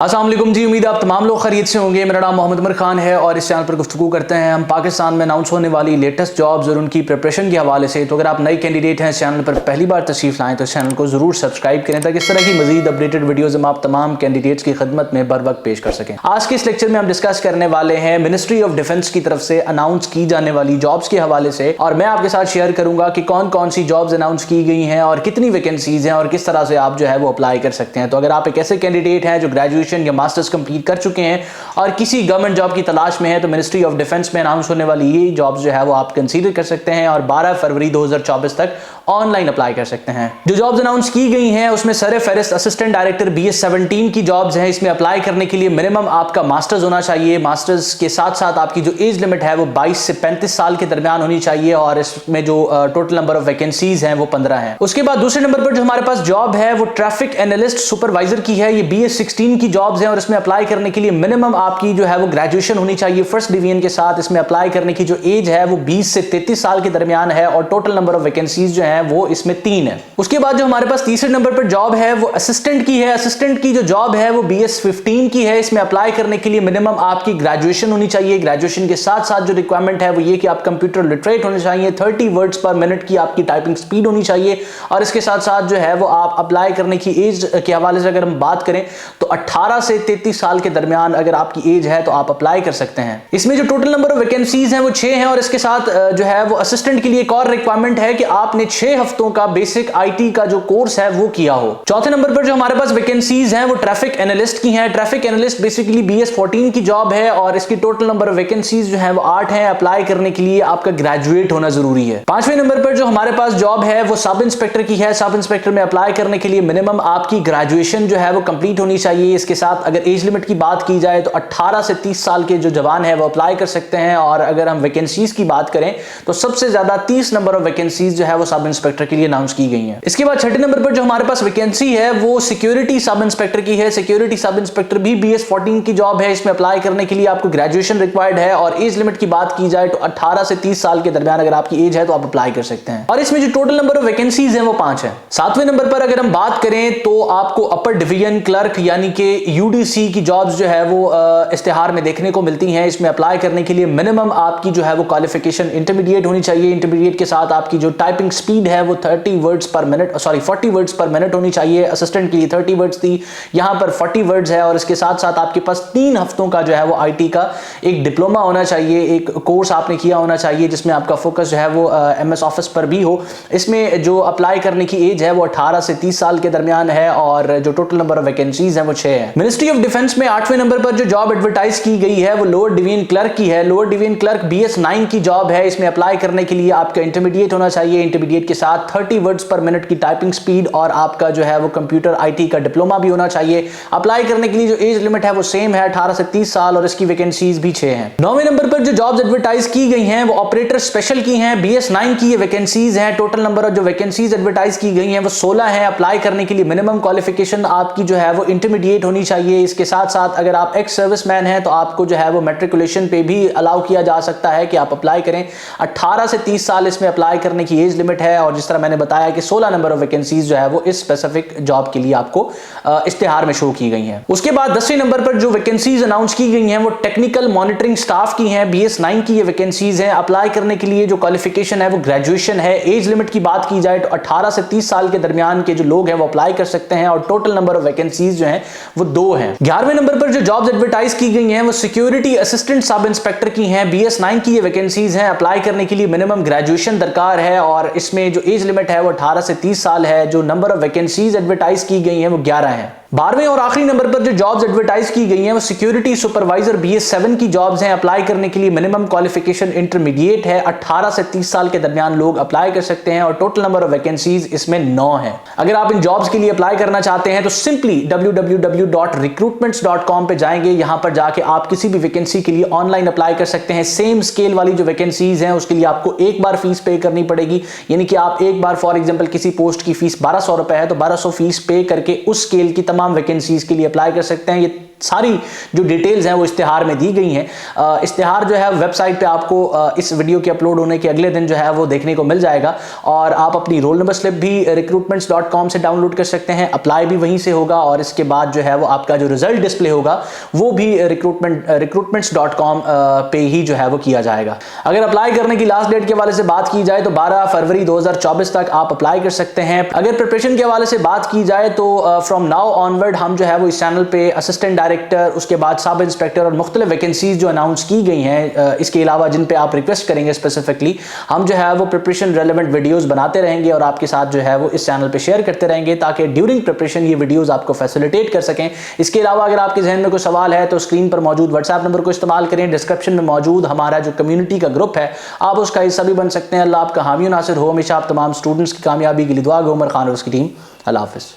अस्सलाम वालेकुम जी। उम्मीद आप तमाम लोग खैरियत से होंगे। मेरा नाम मोहम्मद उमर खान है और इस चैनल पर गुफ्तगू करते हैं हम पाकिस्तान में अनाउंस होने वाली लेटेस्ट जॉब्स और उनकी प्रिपरेशन के हवाले से। तो अगर आप नए कैंडिडेट हैं इस चैनल पर पहली बार तशरीफ लाएं तो इस चैनल को ज़रूर सब्सक्राइब करें ताकि इस तरह की मजीद अपडेटेड वीडियोज़ हम आप तमाम कैंडिडेट्स की खिदमत में बर वक्त पेश कर सकें। आज के इस लेक्चर में हम डिस्कस करने वाले हैं मिनिस्ट्री ऑफ डिफेंस की तरफ से अनाउंस की जाने वाली जॉब्स के हवाले से, और मैं आपके साथ शेयर करूंगा कि कौन कौन सी जॉब्स अनाउंस की गई हैं और कितनी वैकेंसीज हैं और किस तरह से आप जो है वो अप्लाई कर सकते हैं। तो अगर आप एक ऐसे कैंडिडेट हैं जो ग्रेजुएशन या मास्टर्स कंप्लीट कर चुके हैं और किसी गवर्नमेंट जॉब की तलाश में है तो मिनिस्ट्री ऑफ डिफेंस में अनाउंस होने वाली ये जॉब्स जो है वो आप कंसीडर कर सकते हैं और 12 फरवरी 2024 तक ऑनलाइन अप्लाई कर सकते हैं। जो जॉब्स अनाउंस की गई हैं उसमें सर फेरिस्त असिस्टेंट डायरेक्टर BS 17 की जॉब्स हैं। इसमें अप्लाई करने के लिए मिनिमम आपका मास्टर्स होना चाहिए। मास्टर्स के साथ साथ आपकी जो एज लिमिट है वो 22 से 35 साल के दरमियान होनी चाहिए और इसमें जो टोटल नंबर ऑफ वैकेंसीज हैं वो 15 हैं। उसके बाद दूसरे नंबर पर जो हमारे पास जॉब है वो ट्रैफिक एनालिस्ट सुपरवाइजर की है। ये BS 16 की जॉब्स हैं और इसमें अप्लाई करने के लिए मिनिमम आपकी जो है वो ग्रेजुएशन होनी चाहिए फर्स्ट डिवीजन के साथ। इसमें अप्लाई करने की जो एज है वो 20 से 33 साल के दरमियान है और टोटल नंबर ऑफ वैकेंसीज जो है वो इसमें 3 है। उसके बाद जो हमारे पास तीसरे नंबर पर जॉब है वो असिस्टेंट की है। असिस्टेंट की जो जॉब है वो BS 15 की है। इसमें अप्लाई करने के लिए मिनिमम आपकी ग्रेजुएशन होनी चाहिए। ग्रेजुएशन के साथ साथ जो रिक्वायरमेंट है वो ये कि आप कंप्यूटर लिटरेट होने चाहिए, 30 वर्ड्स पर मिनट की आपकी टाइपिंग स्पीड होनी चाहिए और इसके साथ साथ जो है वो आप अप्लाई करने की एज के हवाले से अगर हम बात करें तो 18 से 33 साल के दरमियान अगर आपकी एज है तो आप अप्लाई कर सकते हैं। इसमें जो टोटल नंबर ऑफ वैकेंसीज हैं वो 6 हैं और इसके साथ जो है वो असिस्टेंट के लिए एक और रिक्वायरमेंट है कि आपने 6 हफ्तों का बेसिक IT का जो कोर्स है वो किया हो। चौथे नंबर पर जो हमारे पास वैकेंसीज हैं वो ट्रैफिक एनालिस्ट की हैं। ट्रैफिक एनालिस्ट बेसिकली BS 14 की जॉब है और इसकी टोटल नंबर ऑफ वैकेंसीज जो है वो 8 हैं। अप्लाई करने के लिए आपका ग्रेजुएट होना जरूरी है। पांचवें नंबर पर जो हमारे पास जॉब है वो सब इंस्पेक्टर की है। सब इंस्पेक्टर में अप्लाई करने के लिए मिनिमम आपकी ग्रेजुएशन जो है वो कंप्लीट होनी चाहिए। इसके साथ अगर एज लिमिट की बात की जाए तो 18 से 30 साल के जो जवान है वो अप्लाई कर सकते हैं और अगर हम वैकेंसीज की बात करें तो सबसे ज्यादा 30 नंबर ऑफ वैकेंसीज जो है वो सब इंस्पेक्टर के लिए अनाउंस की गई हैं। इसके बाद छठे नंबर पर जो हमारे पास वैकेंसी है वो सिक्योरिटी सब इंस्पेक्टर की है। सिक्योरिटी सब इंस्पेक्टर भी BS 14 की जॉब है। इसमें अप्लाई करने के लिए आपको ग्रेजुएशन रिक्वायर्ड है और एज लिमिट की बात की जाए तो 18 से 30 साल के दरमियान अगर आपकी एज है तो आप अप्लाई कर सकते हैं और इसमें जो टोटल नंबर ऑफ वैकेंसीज हैं वो 5 है। सातवें नंबर पर अगर हम बात करें तो आपको अपर डिवीजन क्लर्क यानी कि UDC की जॉब्स जो है वो इश्तिहार में देखने को मिलती हैं। इसमें अप्लाई करने के लिए मिनिमम आपकी जो है वो क्वालिफिकेशन इंटरमीडिएट होनी चाहिए। इंटरमीडिएट के साथ आपकी जो टाइपिंग स्पीड है वो 40 वर्ड्स पर मिनट होनी चाहिए। असिस्टेंट के लिए 30 वर्ड्स थी, यहां पर 40 वर्ड्स है और इसके साथ साथ आपके पास 3 हफ्तों का जो है वो IT का एक डिप्लोमा होना चाहिए, एक कोर्स आपने किया होना चाहिए जिसमें आपका फोकस जो है वो MS ऑफिस पर भी हो। इसमें जो अप्लाई करने की एज है वो 18 से 30 साल के दरमियान है और जो टोटल नंबर ऑफ वैकेंसीज है वो 6 है। मिनिस्ट्री ऑफ डिफेंस में 8वें नंबर पर जो जॉब एडवर्टाइज की गई है वो लोअर डिवीजन क्लर्क की है। लोअर डिवीजन क्लर्क BS 9 की जॉब है। इसमें अप्लाई करने के लिए आपका इंटरमीडिएट होना चाहिए। इंटरमीडिएट के साथ 30 वर्ड्स पर मिनट की टाइपिंग स्पीड और आपका जो है वो कंप्यूटर IT का डिप्लोमा भी होना चाहिए। अप्लाई करने के लिए जो एज लिमिट है वो सेम है 18 से 30 साल और इसकी वैकेंसीज भी 6 हैं। 9वें नंबर पर जो जॉब्स एडवर्टाइज की गई हैं वो ऑपरेटर स्पेशल की हैं। BS 9 की ये वैकेंसीज हैं। टोटल नंबर ऑफ जो वैकेंसीज एडवर्टाइज की गई हैं वो 16 हैं। अप्लाई करने के लिए मिनिमम क्वालिफिकेशन आपकी जो है वो इंटरमीडिएट होनी चाहिए। इसके साथ साथ अगर आप एक्स सर्विसमैन हैं तो आपको जो है वो मैट्रिकुलेशन पे भी अलाउ किया जा सकता है कि आप अप्लाई करें। 18 से 30 साल इसमें अप्लाई करने की एज लिमिट है और जिस तरह मैंने बताया कि 16 नंबर ऑफ वैकेंसीज जो है वो इस स्पेसिफिक जॉब के लिए आपको इश्तिहार में शो की गई हैं। उसके बाद 10वें नंबर पर जो वैकेंसीज अनाउंस की गई हैं वो टेक्निकल मॉनिटरिंग स्टाफ की हैं। BS 9 की ये वैकेंसीज हैं। अप्लाई करने के लिए जो क्वालिफिकेशन है वो ग्रेजुएशन है। एज लिमिट की बात की जाए तो 18 से 30 साल के दरमियान के जो लोग हैं वो अप्लाई कर सकते हैं और टोटल नंबर ऑफ वैकेंसीज जो हैं वो 2 हैं। 11वें नंबर पर जो जॉब्स एडवर्टाइज की गई हैं वो सिक्योरिटी असिस्टेंट सब इंस्पेक्टर की हैं। BS 9 की ये वैकेंसीज हैं। अप्लाई करने के लिए मिनिमम ग्रेजुएशन दरकार है और इसमें जो एज लिमिट है वो 18 से 30 साल है। जो नंबर ऑफ वैकेंसीज एडवर्टाइज की गई हैं वो 11 हैं। 12वें और आखिरी नंबर पर जो जॉब्स एडवर्टाइज की गई हैं वो सिक्योरिटी सुपरवाइजर BS 7 की जॉब्स हैं। अप्लाई करने के लिए मिनिमम क्वालिफिकेशन इंटरमीडिएट है। 18 से 30 साल के दरमियान लोग अप्लाई कर सकते हैं और टोटल नंबर ऑफ वैकेंसीज इसमें 9 है। अगर आप इन जॉब्स के लिए अप्लाई करना चाहते हैं तो सिंपली www.recruitments.com पे जाएंगे। यहां पर जाके आप किसी भी वैकेंसी के लिए ऑनलाइन अप्लाई कर सकते हैं। सेम स्केल वाली जो वैकेंसीज हैं उसके लिए आपको एक बार फीस पे करनी पड़ेगी, यानी कि आप एक बार फॉर एग्जांपल किसी पोस्ट की फीस 1200 रुपए है तो 1200 फीस पे करके उस स्केल की तमाम वैकेंसीज के लिए अप्लाई कर सकते हैं। ये सारी जो डिटेल्स हैं वो इश्तिहार में दी गई हैं। इश्तिहार जो है वेबसाइट पे आपको इस वीडियो के अपलोड होने के अगले दिन जो है वो देखने को मिल जाएगा, और आप अपनी रोल नंबर स्लिप भी recruitments.com से डाउनलोड कर सकते हैं। अप्लाई भी वहीं से होगा, और इसके बाद जो है वो आपका जो रिजल्ट डिस्प्ले होगा वो भी recruitments.com पे ही जो है वो किया जाएगा। अगर अप्लाई करने की लास्ट डेट के हवाले से बात की जाए तो 12 फरवरी 2024 तक आप अप्लाई कर सकते हैं। अगर प्रिपरेशन के हवाले से बात की जाए तो फ्रॉम नाउ ऑनवर्ड हम जो है वो इस चैनल पे असिस्टेंट डायरेक्टर, उसके बाद सब इंस्पेक्टर और मुख्तलिफ वैकेंसीज जो अनाउंस की गई हैं, इसके अलावा जिन पे आप रिक्वेस्ट करेंगे स्पेसिफिकली, हम जो है वो प्रिपरेशन रेलेवेंट वीडियोस बनाते रहेंगे और आपके साथ जो है वो इस चैनल पे शेयर करते रहेंगे, ताकि ड्यूरिंग प्रिपरेशन ये वीडियोस आपको फैसिलिटेट कर सकें। इसके अलावा अगर आपके जहन में कोई सवाल है तो स्क्रीन पर मौजूद व्हाट्सएप नंबर को इस्तेमाल करें। डिस्क्रिप्शन में मौजूद हमारा जो कम्युनिटी का ग्रुप है, आप उसका हिस्सा भी बन सकते हैं। अल्लाह आपका हामी नासिर हो। हमेशा आप तमाम स्टूडेंट्स की कामयाबी के लिए दुआ गो। उमर खान और उसकी टीम। अल्लाह हाफिज़।